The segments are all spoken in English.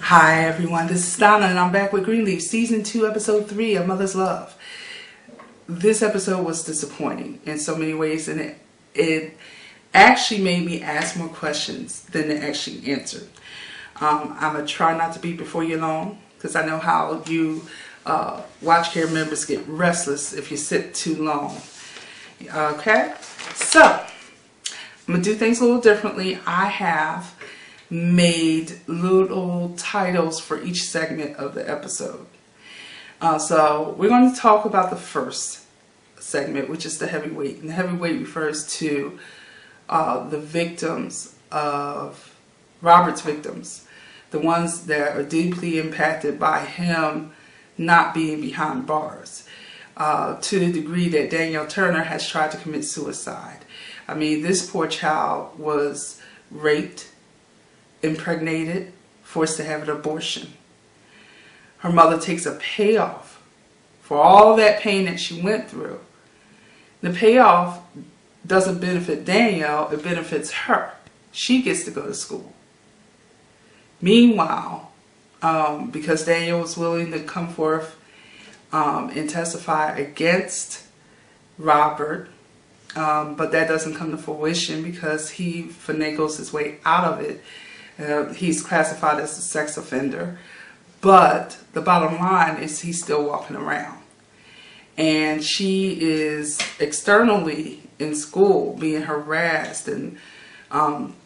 Hi everyone, this is Donna and I'm back with Greenleaf, Season 2, Episode 3 of Mother's Love. This episode was disappointing in so many ways, and it actually made me ask more questions than it actually answered. I'm going to try not to be before you long, because I know how you watch care members get restless if you sit too long. Okay, so I'm going to do things a little differently. I have made little titles for each segment of the episode. So we're going to talk about the first segment, which is the heavyweight. And the heavyweight refers to the victims of Robert's victims, the ones that are deeply impacted by him not being behind bars, to the degree that Danielle Turner has tried to commit suicide. I mean, this poor child was raped, impregnated, forced to have an abortion. Her mother takes a payoff for all that pain that she went through. The payoff doesn't benefit Danielle, it benefits her. She gets to go to school. Meanwhile, because Danielle was willing to come forth and testify against Robert, but that doesn't come to fruition because he finagles his way out of it. He's classified as a sex offender, but the bottom line is he's still walking around. And she is externally in school being harassed, and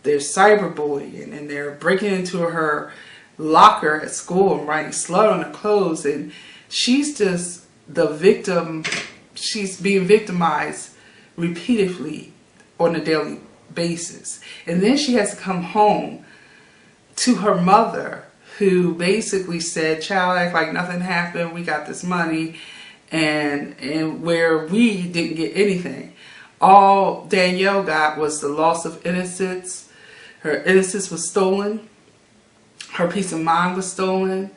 there's cyberbullying, and they're breaking into her locker at school and writing slut on her clothes, and she's just the victim. She's being victimized repeatedly on a daily basis. And then she has to come home to her mother, who basically said, child, act like nothing happened, we got this money, and where we didn't get anything. All Danielle got was the loss of innocence. Her innocence was stolen. Her peace of mind was stolen.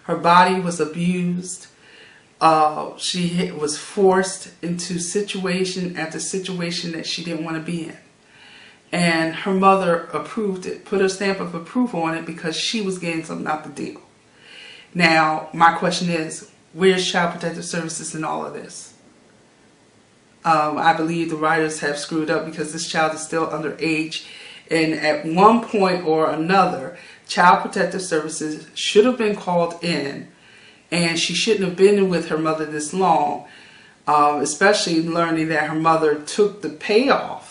Her body was abused. She was forced into situation after situation that she didn't want to be in. And her mother approved it, put her stamp of approval on it because she was getting something out the deal. Now, my question is, where's Child Protective Services in all of this? I believe the writers have screwed up because this child is still underage. And at one point or another, Child Protective Services should have been called in. And she shouldn't have been with her mother this long, especially learning that her mother took the payoff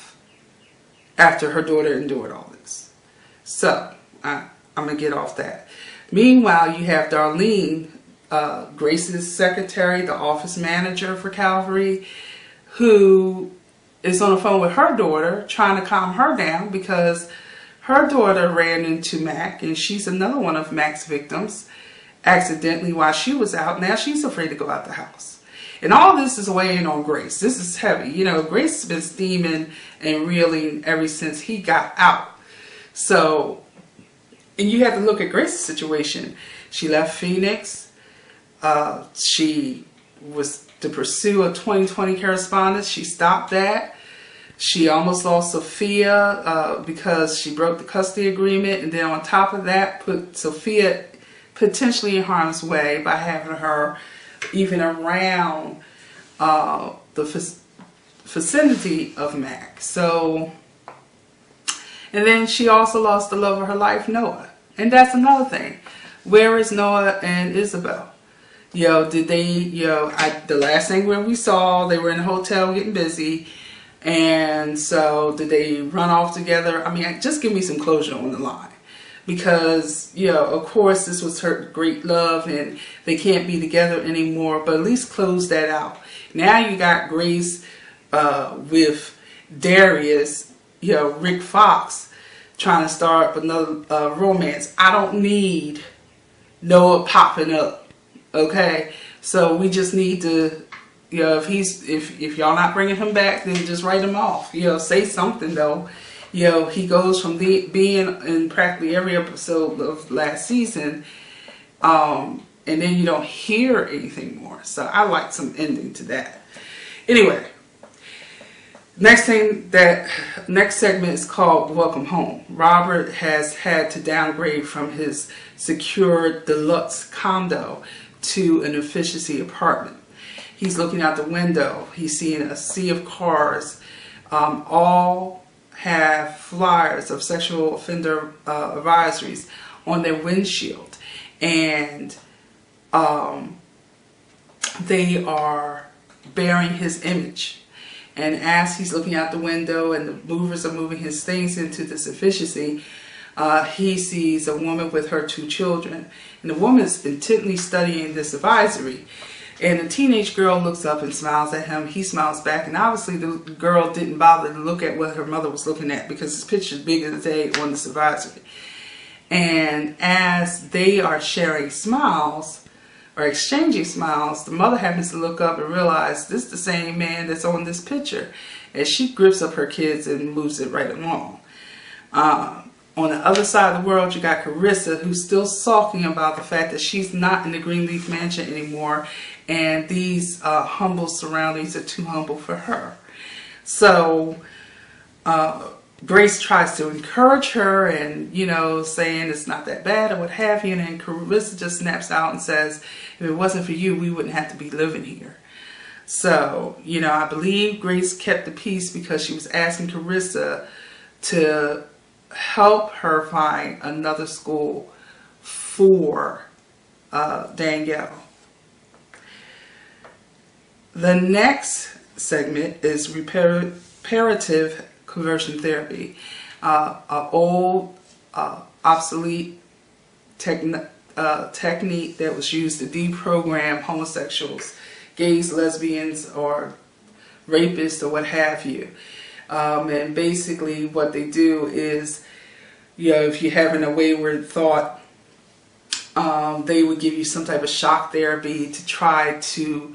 after her daughter endured all this. So, I'm going to get off that. Meanwhile, you have Darlene, Grace's secretary, the office manager for Calvary, who is on the phone with her daughter trying to calm her down because her daughter ran into Mac, and she's another one of Mac's victims, accidentally while she was out. Now she's afraid to go out the house. And all this is weighing on Grace. This is heavy. You know, Grace has been steaming and reeling ever since he got out. So, and you have to look at Grace's situation. She left Phoenix. She was to pursue a 2020 correspondence. She stopped that. She almost lost Sophia because she broke the custody agreement. And then on top of that, put Sophia potentially in harm's way by having her even around the vicinity of Mac. So, and then she also lost the love of her life, Noah. And that's another thing. Where is Noah and Isabel? Did they, the last thing when we saw, they were in a hotel getting busy. And so did they run off together? I mean, just give me some closure on the line. Because, of course, this was her great love and they can't be together anymore, but at least close that out. Now you got Grace with Darius, Rick Fox, trying to start another romance. I don't need Noah popping up, okay? So we just need to, if y'all not bringing him back, then just write him off. Say something though. He goes from being in practically every episode of last season, and then you don't hear anything more. So I like some ending to that. Anyway, next segment is called Welcome Home. Robert has had to downgrade from his secured deluxe condo to an efficiency apartment. He's looking out the window. He's seeing a sea of cars. All have flyers of sexual offender advisories on their windshield. And they are bearing his image. And as he's looking out the window and the movers are moving his things into this efficiency, he sees a woman with her 2 children. And the woman is intently studying this advisory. And the teenage girl looks up and smiles at him. He smiles back. And obviously the girl didn't bother to look at what her mother was looking at, because this picture is big as day on this advisory. And as they are sharing smiles, or exchanging smiles, the mother happens to look up and realize this is the same man that's on this picture. And she grips up her kids and moves it right along. On the other side of the world, you got Kerissa, who's still sulking about the fact that she's not in the Greenleaf mansion anymore, and these humble surroundings are too humble for her. So Grace tries to encourage her and, you know, saying it's not that bad or what have you, and then Kerissa just snaps out and says, if it wasn't for you, we wouldn't have to be living here. So, you know, I believe Grace kept the peace because she was asking Kerissa to help her find another school for Danielle. The next segment is reparative conversion therapy, an old, obsolete technique that was used to deprogram homosexuals, gays, lesbians, or rapists, or what have you. And basically what they do is, you know, if you're having a wayward thought, they would give you some type of shock therapy to try to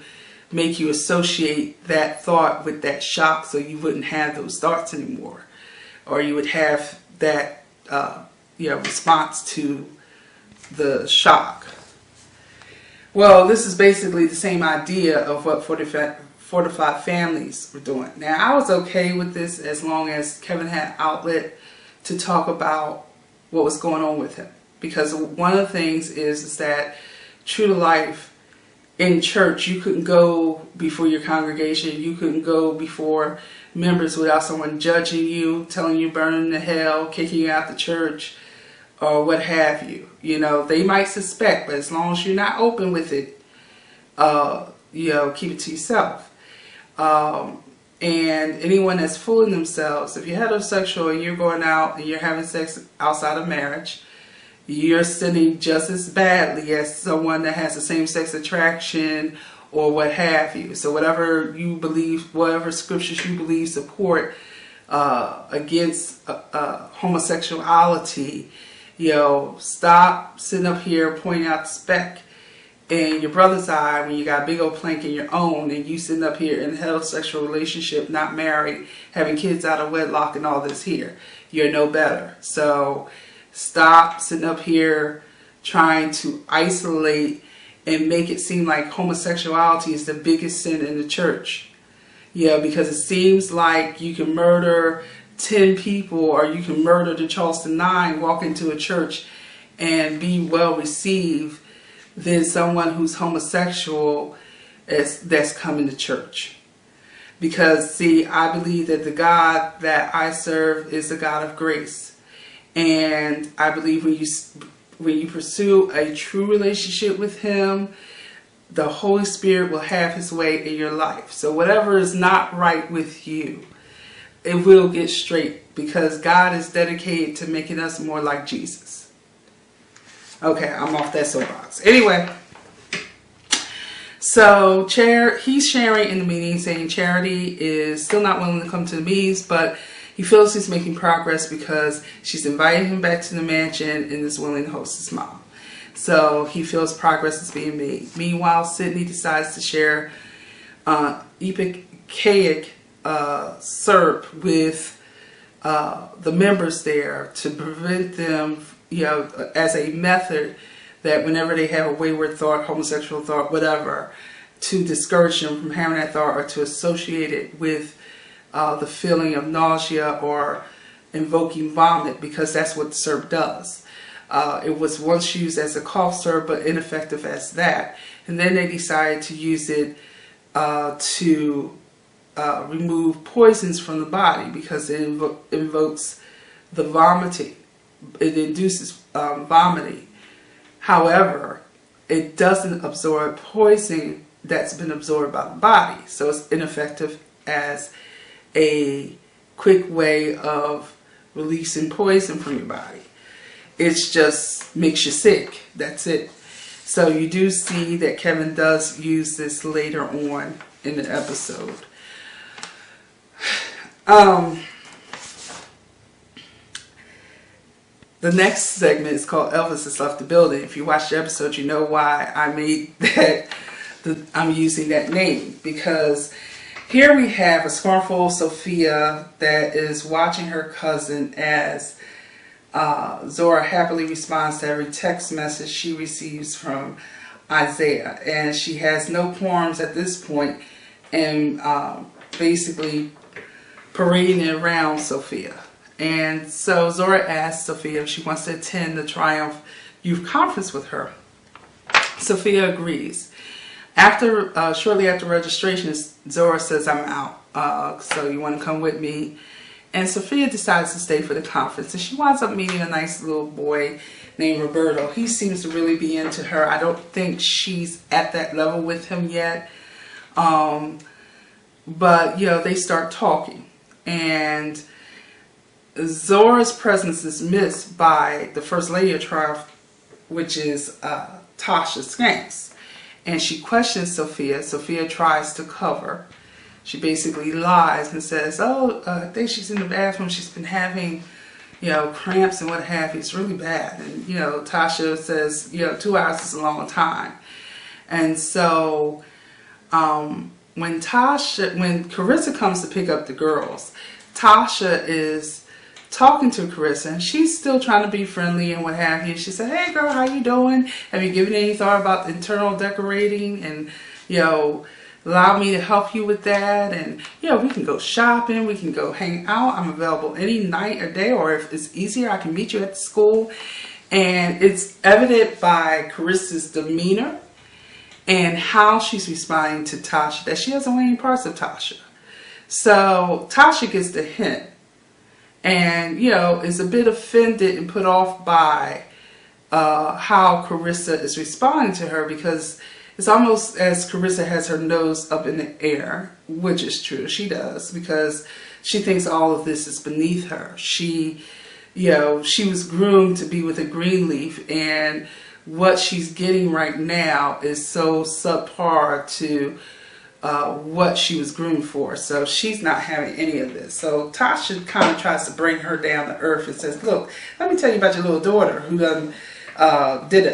make you associate that thought with that shock, so you wouldn't have those thoughts anymore, or you would have that you know, response to the shock. Well, this is basically the same idea of what Fortified Families were doing. Now, I was okay with this as long as Kevin had outlet to talk about what was going on with him, because one of the things is that true to life, in church, you couldn't go before your congregation, you couldn't go before members without someone judging you, telling you burning to hell, kicking you out the church, or what have you. You know, they might suspect, but as long as you're not open with it, you know, keep it to yourself. And anyone that's fooling themselves, if you're heterosexual and you're going out and you're having sex outside of marriage, you're sinning just as badly as someone that has the same-sex attraction or what have you. So whatever you believe, whatever scriptures you believe support against homosexuality, you know, stop sitting up here pointing out the speck in your brother's eye when you got a big old plank in your own, and you sitting up here in a heterosexual relationship, not married, having kids out of wedlock and all this here. You're no better. So stop sitting up here trying to isolate and make it seem like homosexuality is the biggest sin in the church. Yeah, because it seems like you can murder 10 people, or you can murder the Charleston 9, walk into a church and be well received, than someone who's homosexual that's coming to church. Because, see, I believe that the God that I serve is the God of grace. And I believe when you pursue a true relationship with Him, the Holy Spirit will have His way in your life. So whatever is not right with you, it will get straight, because God is dedicated to making us more like Jesus. Okay, I'm off that soapbox. Anyway, so he's sharing in the meeting saying Charity is still not willing to come to the meetings, but he feels he's making progress because she's inviting him back to the mansion and is willing to host his mom. So he feels progress is being made. Meanwhile, Sydney decides to share Ipecac syrup with the members there to prevent them, you know, as a method that whenever they have a wayward thought, homosexual thought, whatever, to discourage them from having that thought, or to associate it with the feeling of nausea or invoking vomit, because that's what the syrup does. It was once used as a cough syrup, but ineffective as that. And then they decided to use it to remove poisons from the body because it invokes the vomiting. It induces vomiting. However, it doesn't absorb poison that's been absorbed by the body. So it's ineffective as a quick way of releasing poison from your body. It just makes you sick. That's it. So you do see that Kevin does use this later on in the episode. The next segment is called Elvis Has Left the Building. If you watch the episode, you know why I made that. I'm using that name, because here we have a scornful Sophia that is watching her cousin as Zora happily responds to every text message she receives from Isaiah, and she has no qualms at this point in basically parading around Sophia. And so Zora asks Sophia if she wants to attend the Triumph Youth Conference with her. Sophia agrees. Shortly after registration, Zora says, I'm out, so you want to come with me? And Sophia decides to stay for the conference, and she winds up meeting a nice little boy named Roberto. He seems to really be into her. I don't think she's at that level with him yet, but they start talking, and Zora's presence is missed by the First Lady of Triumph, which is Tasha Skanks. And she questions Sophia. Sophia tries to cover. She basically lies and says, I think she's in the bathroom. She's been having, cramps and what have you. It's really bad. And, Tasha says, 2 hours is a long time. And so when Kerissa comes to pick up the girls, Tasha is talking to Kerissa, and she's still trying to be friendly and what have you. She said, hey girl, how you doing? Have you given any thought about internal decorating and, allow me to help you with that? And, we can go shopping, we can go hang out. I'm available any night or day, or if it's easier, I can meet you at the school. And it's evident by Kerissa's demeanor and how she's responding to Tasha that she doesn't want any parts of Tasha. So Tasha gets the hint. And, is a bit offended and put off by how Kerissa is responding to her, because it's almost as Kerissa has her nose up in the air, which is true. She does, because she thinks all of this is beneath her. She was groomed to be with a Greenleaf, and what she's getting right now is so subpar to what she was groomed for. So she's not having any of this. So Tasha kind of tries to bring her down to earth and says, look, let me tell you about your little daughter who did an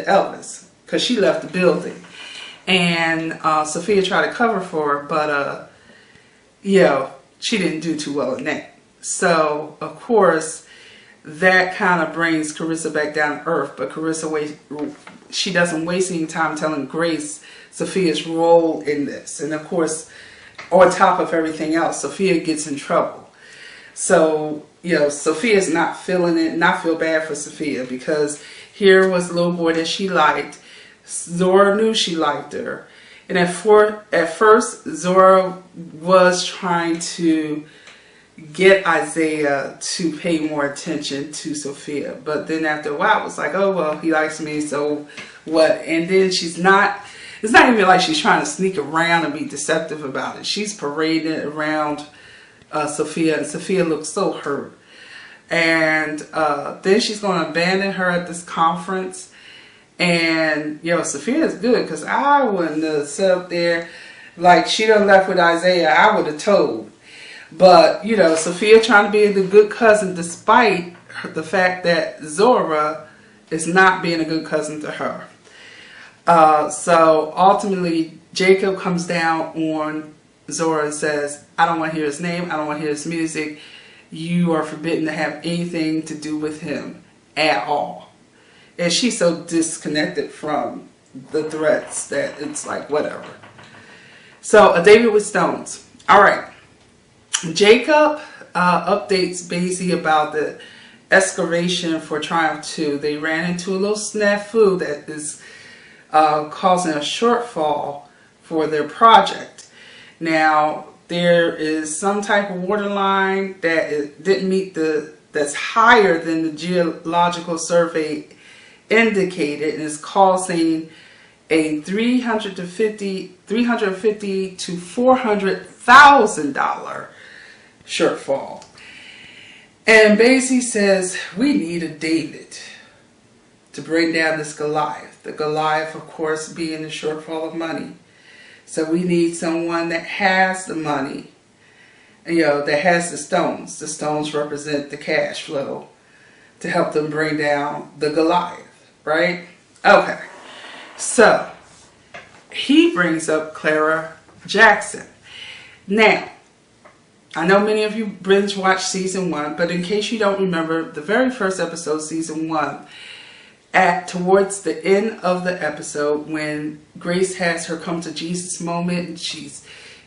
Elvis, because she left the building. And Sophia tried to cover for her, but she didn't do too well in that. So of course that kind of brings Kerissa back down to earth, but Kerissa she doesn't waste any time telling Grace Sophia's role in this. And of course, on top of everything else, Sophia gets in trouble. So, Sophia's not feeling it, not feel bad for Sophia, because here was the little boy that she liked. Zora knew she liked her. And at first, Zora was trying to get Isaiah to pay more attention to Sophia. But then after a while, it was like, oh, well, he likes me, so what? And then it's not even like she's trying to sneak around and be deceptive about it. She's parading around Sophia, and Sophia looks so hurt. And then she's going to abandon her at this conference. And, Sophia is good, because I wouldn't have sat up there like she done left with Isaiah. I would have told. But, Sophia trying to be the good cousin despite the fact that Zora is not being a good cousin to her. So ultimately, Jacob comes down on Zora and says, I don't want to hear his name. I don't want to hear his music. You are forbidden to have anything to do with him at all. And she's so disconnected from the threats that it's like, whatever. So, David with Stones. All right. Jacob updates Basie about the excavation for Triumph 2, they ran into a little snafu that is causing a shortfall for their project. Now, there is some type of water line that didn't meet that's higher than the geological survey indicated, and is causing a $350,000 to $400,000 shortfall. And Basie says, we need a David to bring down this Goliath. The Goliath, of course, being the shortfall of money. So we need someone that has the money, that has the stones. The stones represent the cash flow to help them bring down the Goliath, right? Okay, so he brings up Clara Jackson. Now, I know many of you binge watched season 1, but in case you don't remember, the very first episode, season 1, towards the end of the episode, when Grace has her come to Jesus moment, and she's,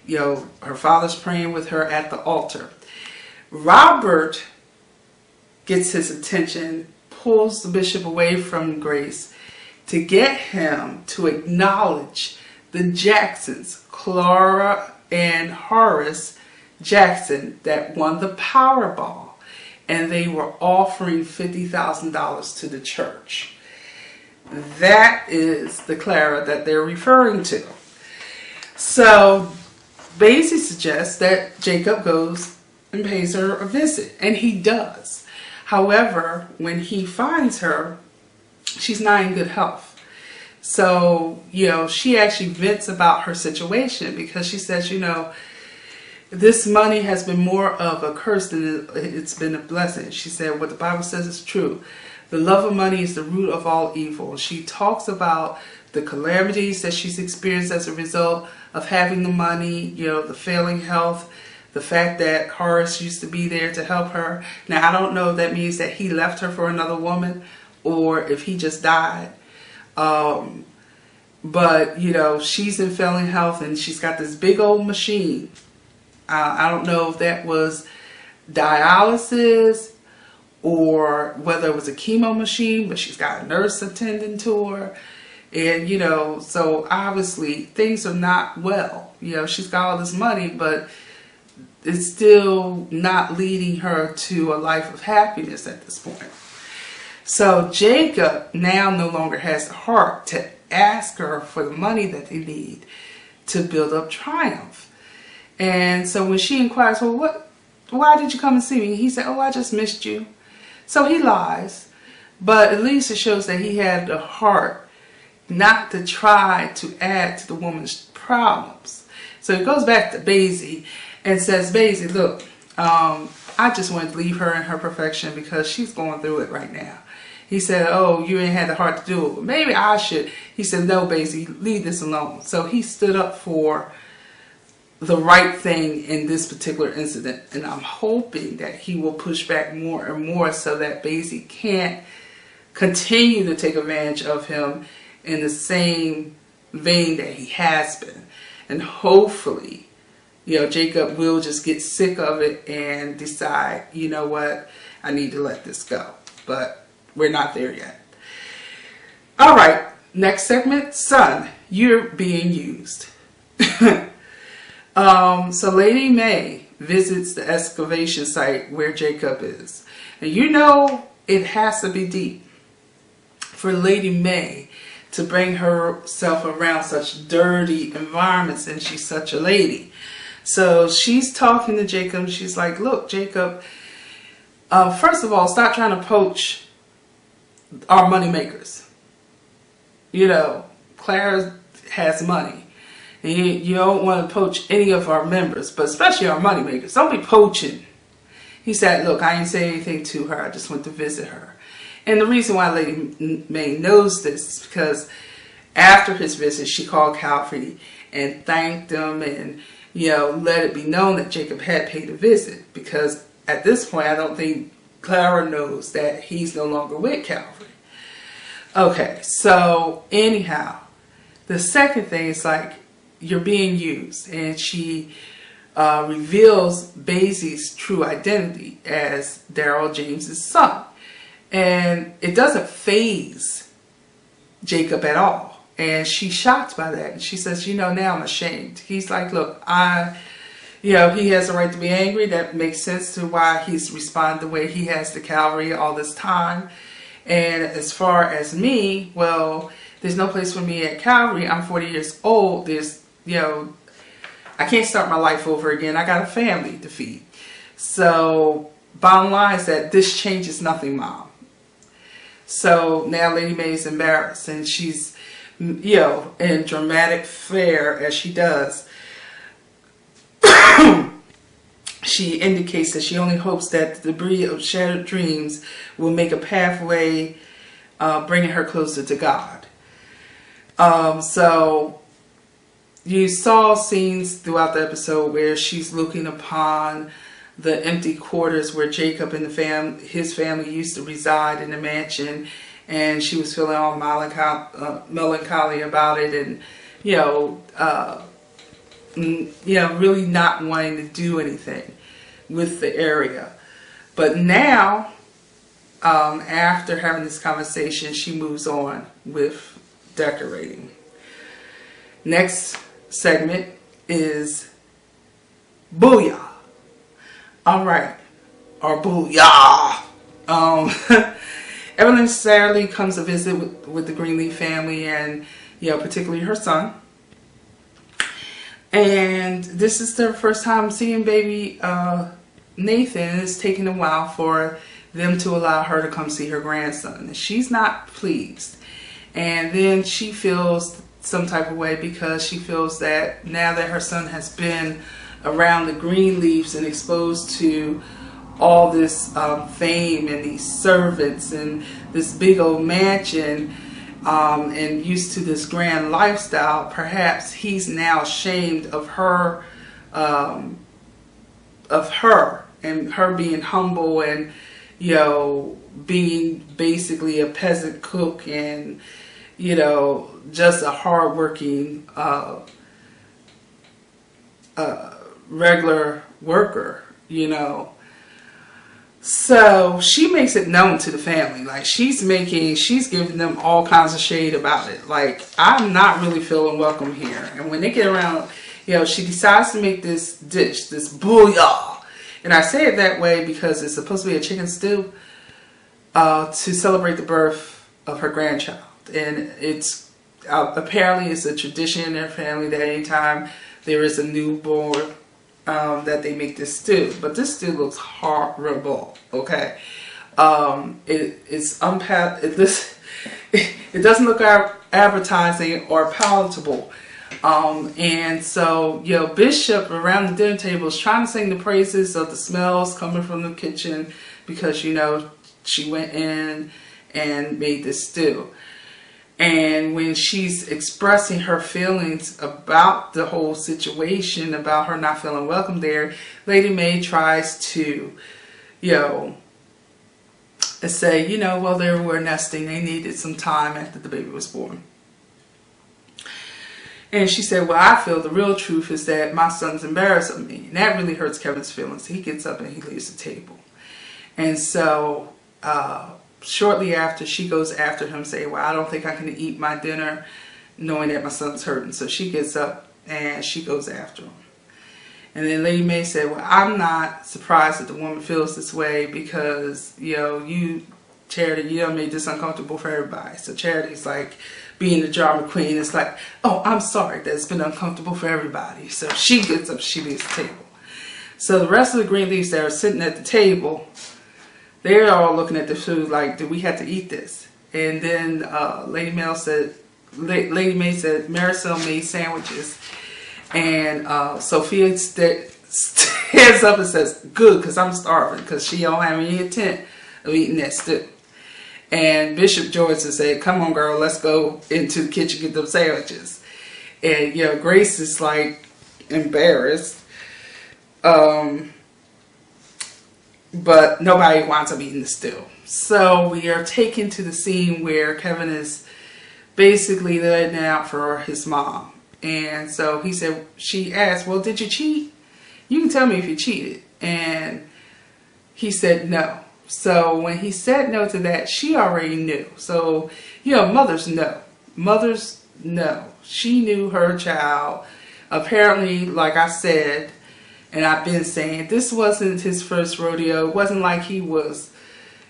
her father's praying with her at the altar, Robert gets his attention, pulls the bishop away from Grace to get him to acknowledge the Jacksons, Clara and Horace Jackson, that won the Powerball, and they were offering $50,000 to the church. That is the Clara that they're referring to. So Basie suggests that Jacob goes and pays her a visit, and he does. However, when he finds her, she's not in good health. So, she actually vents about her situation, because she says, this money has been more of a curse than it's been a blessing. She said, what the Bible says is true. The love of money is the root of all evil. She talks about the calamities that she's experienced as a result of having the money, the failing health, the fact that Horace used to be there to help her. Now, I don't know if that means that he left her for another woman or if he just died. But, she's in failing health, and she's got this big old machine. I don't know if that was dialysis or whether it was a chemo machine, but she's got a nurse attending to her. And, so obviously things are not well. She's got all this money, but it's still not leading her to a life of happiness at this point. So Jacob now no longer has the heart to ask her for the money that they need to build up Triumph. And so when she inquires, well, why did you come and see me? He said, oh, I just missed you. So he lies, but at least it shows that he had the heart not to try to add to the woman's problems. So it goes back to Basie and says, Basie, look, I just wanted to leave her in her perfection because she's going through it right now. He said, oh, you ain't had the heart to do it. Well, maybe I should. He said, no, Basie, leave this alone. So he stood up for the right thing in this particular incident, and I'm hoping that he will push back more and more so that Basie can't continue to take advantage of him in the same vein that he has been. And hopefully, Jacob will just get sick of it and decide, you know what, I need to let this go. But we're not there yet. All right, next segment, son, you're being used. So Lady May visits the excavation site where Jacob is. And it has to be deep for Lady May to bring herself around such dirty environments, and she's such a lady. So she's talking to Jacob, and she's like, look, Jacob, first of all, stop trying to poach our money makers. Clara has money. And you don't want to poach any of our members, but especially our money makers. Don't be poaching. He said, look, I ain't saying anything to her. I just went to visit her. And the reason why Lady May knows this is because after his visit, she called Calvary and thanked him and, let it be known that Jacob had paid a visit. Because at this point, I don't think Clara knows that he's no longer with Calvary. Okay, so anyhow, the second thing is like, you're being used, and she reveals Basie's true identity as Daryl James's son. And it doesn't faze Jacob at all. And she's shocked by that. And she says, now I'm ashamed. He's like, look, he has a right to be angry. That makes sense to why he's responded the way he has to Calvary all this time. And as far as me, well, there's no place for me at Calvary. I'm 40 years old. There's, I can't start my life over again. I got a family to feed. So bottom line is that this changes nothing, Mom. So now Lady Mae is embarrassed, and she's, in dramatic flair as she does, she indicates that she only hopes that the debris of shattered dreams will make a pathway, bringing her closer to God. So you saw scenes throughout the episode where she's looking upon the empty quarters where Jacob and his family used to reside in the mansion, and she was feeling all melancholy about it, and really not wanting to do anything with the area. But now, after having this conversation, she moves on with decorating. Next segment is Booyah. All right, or Booyah. Evelyn Satterlee comes to visit with the Greenleaf family, and particularly her son. And this is their first time seeing baby Nathan. It's taking a while for them to allow her to come see her grandson. And she's not pleased. And then she feels some type of way because she feels that now that her son has been around the Greenleafs and exposed to all this fame and these servants and this big old mansion, and used to this grand lifestyle, perhaps he's now ashamed of her and her being humble and being basically a peasant cook and just a hardworking regular worker, So she makes it known to the family. Like, she's giving them all kinds of shade about it. Like, I'm not really feeling welcome here. And when they get around, she decides to make this dish, this booyah. And I say it that way because it's supposed to be a chicken stew to celebrate the birth of her grandchild. And it's apparently it's a tradition in their family that anytime there is a newborn, that they make this stew. But this stew looks horrible, okay? It doesn't look appetizing or palatable. And so, Bishop around the dinner table is trying to sing the praises of the smells coming from the kitchen because, she went in and made this stew. And when she's expressing her feelings about the whole situation, about her not feeling welcome there, Lady Mae tries to, say, well, they were nesting. They needed some time after the baby was born. And she said, well, I feel the real truth is that my son's embarrassed of me. And that really hurts Kevin's feelings. He gets up and he leaves the table. And so, shortly after, she goes after him saying, well, I don't think I can eat my dinner knowing that my son's hurting. So she gets up and she goes after him. And then Lady Mae said, well, I'm not surprised that the woman feels this way because, Charity, made this uncomfortable for everybody. So Charity's like, being the drama queen, it's like, oh, I'm sorry that it's been uncomfortable for everybody. So she gets up, she leaves the table. So the rest of the Greenleafs that are sitting at the table, they're all looking at the food like, do we have to eat this? And then Lady Mae said, Marisol made sandwiches. And Sophia stands up and says, good, because I'm starving, because she don't have any intent of eating that stew. And Bishop George said, come on, girl, let's go into the kitchen, get them sandwiches. And, Grace is like embarrassed. But nobody wants up eating the stew. So we are taken to the scene where Kevin is basically letting out for his mom. And so she asked, well, did you cheat? You can tell me if you cheated. And he said no. So when he said no to that, she already knew. So, you know, mothers know. Mothers know. She knew her child. Apparently, like I said, and I've been saying, this wasn't his first rodeo. It wasn't like he was,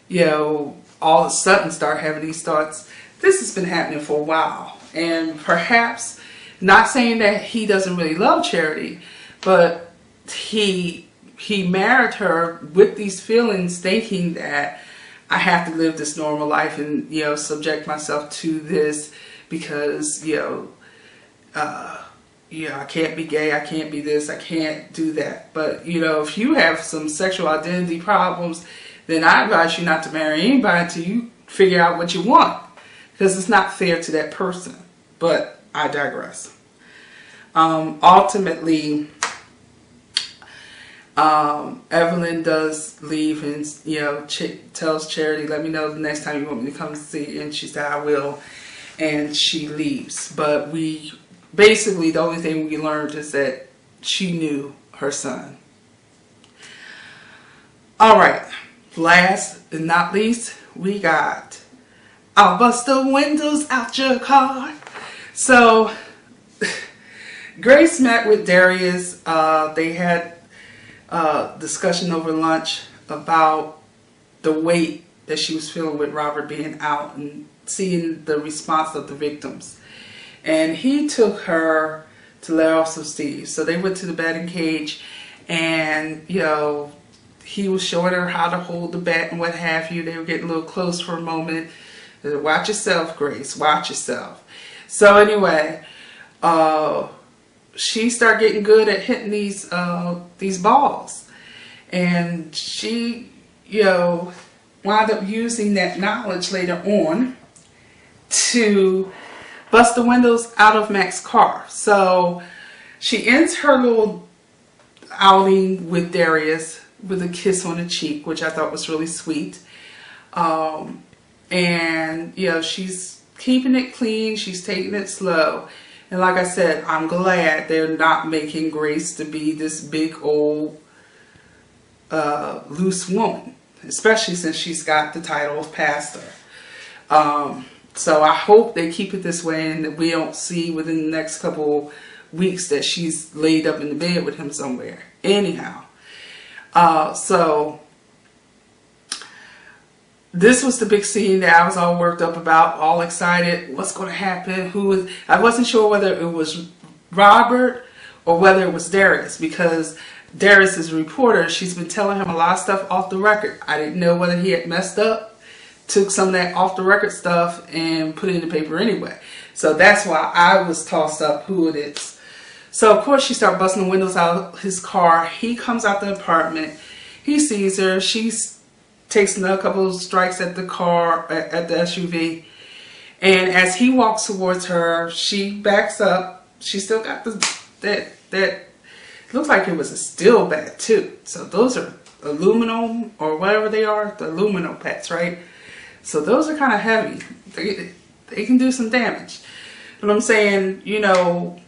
you know, all of a sudden start having these thoughts. This has been happening for a while. And perhaps, not saying that he doesn't really love Charity, but he married her with these feelings, thinking that I have to live this normal life and, you know, subject myself to this because, you know, I can't be gay, I can't be this, I can't do that. But, you know, if you have some sexual identity problems, then I advise you not to marry anybody until you figure out what you want, because it's not fair to that person. But I digress. Ultimately, Evelyn does leave and, you know, tells Charity, let me know the next time you want me to come see. And she said, I will. And she leaves. But basically, the only thing we learned is that she knew her son. All right. Last and not least, we got, I'll bust the windows out your car. So, Grace met with Darius. They had discussion over lunch about the weight that she was feeling with Robert being out and seeing the response of the victims. And he took her to let off some steam. So they went to the batting cage, and, you know, he was showing her how to hold the bat and what have you. They were getting a little close for a moment. He said, watch yourself, Grace, watch yourself. So anyway, she started getting good at hitting these balls, and she, you know, wound up using that knowledge later on to bust the windows out of Mac's car. So she ends her little outing with Darius with a kiss on the cheek, which I thought was really sweet. And, you know, she's keeping it clean. She's taking it slow. And like I said, I'm glad they're not making Grace to be this big old loose woman, especially since she's got the title of pastor. So I hope they keep it this way and that we don't see within the next couple weeks that she's laid up in the bed with him somewhere. Anyhow, so this was the big scene that I was all worked up about, all excited. What's going to happen? I wasn't sure whether it was Robert or whether it was Darius, because Darius is a reporter. She's been telling him a lot of stuff off the record. I didn't know whether he had messed up, took some of that off the record stuff and put it in the paper anyway. So that's why I was tossed up who it is. So of course she started busting the windows out of his car. He comes out the apartment. He sees her. She takes another couple of strikes at the car, at the SUV. And as he walks towards her, she backs up. She still got that looks like it was a steel bat too. So those are aluminum or whatever they are, the aluminum bats, right? So those are kind of heavy. They can do some damage. But I'm saying, you know,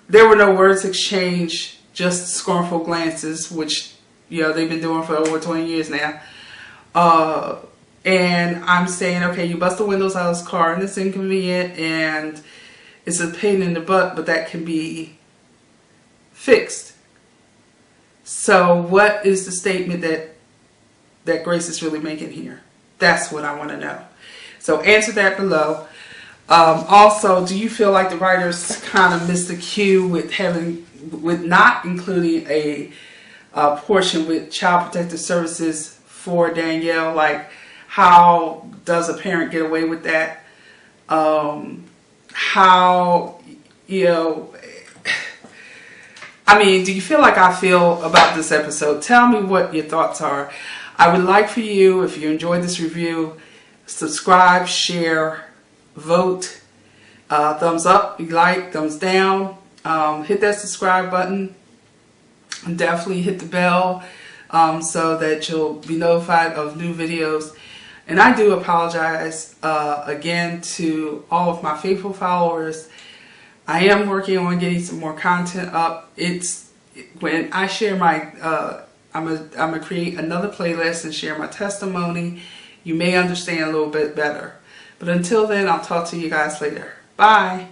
there were no words exchanged, just scornful glances, which, you know, they've been doing for over 20 years now. And I'm saying, okay, you bust the windows out of his car and it's inconvenient and it's a pain in the butt, but that can be fixed. So what is the statement that Grace is really making here? That's what I want to know. So answer that below. Also, do you feel like the writers kind of missed the cue with not including a portion with Child Protective Services for Danielle? Like, how does a parent get away with that? How, you know, I mean, do you feel like I feel about this episode? Tell me what your thoughts are. I would like for you, if you enjoyed this review, subscribe, share, vote, thumbs up, you like, thumbs down, hit that subscribe button, and definitely hit the bell so that you'll be notified of new videos. And I do apologize again to all of my faithful followers. I am working on getting some more content up. It's when I share my, I'm gonna create another playlist and share my testimony, you may understand a little bit better. But until then, I'll talk to you guys later. Bye.